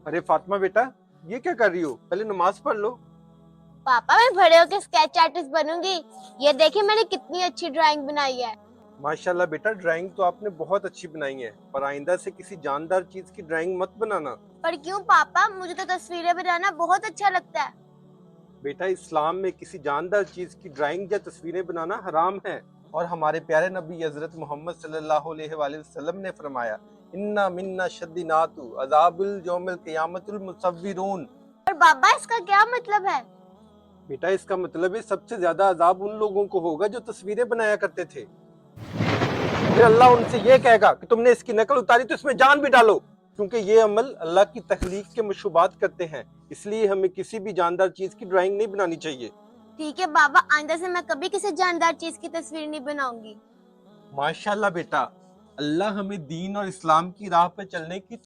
अरे फातिमा बेटा, ये क्या कर रही हो? पहले नमाज पढ़ लो। पापा मैं बड़े होके स्केच आर्टिस्ट बनूंगी। ये देखिए मैंने कितनी अच्छी ड्राइंग बनाई है। माशाल्लाह बेटा, ड्राइंग तो आपने बहुत अच्छी बनाई है, पर आइंदा से किसी जानदार चीज की ड्राइंग मत बनाना। पर क्यों पापा, मुझे तो तस्वीरें बनाना बहुत अच्छा लगता है। बेटा, इस्लाम में किसी जानदार चीज की ड्राइंग या तस्वीरें बनाना हराम है। और हमारे प्यारे नबी हजरत मोहम्मद सल्लल्लाहु अलैहि वसल्लम ने फरमाया, इन्ना मिन्ना शद्दिनातु अज़ाबुल यौमिल क़ियामतिल मुसव्विरून। पर पापा इसका क्या मतलब है? बेटा, इसका मतलब है सबसे ज्यादा अजाब उन लोगों को होगा जो तस्वीरें बनाया करते थे। फिर अल्लाह उनसे ये कहेगा कि तुमने इसकी नकल उतारी तो इसमें जान भी डालो, क्योंकि ये अमल अल्लाह की तख्लीक के मशूबात करते हैं। इसलिए हमें किसी भी जानदार चीज की ड्राइंग नहीं बनानी चाहिए। ठीक है पापा, आइंदा से मैं कभी किसी जानदार चीज की तस्वीर नहीं बनाऊंगी। माशाल्लाह बेटा, अल्लाह हमें दीन और इस्लाम की राह पे चलने की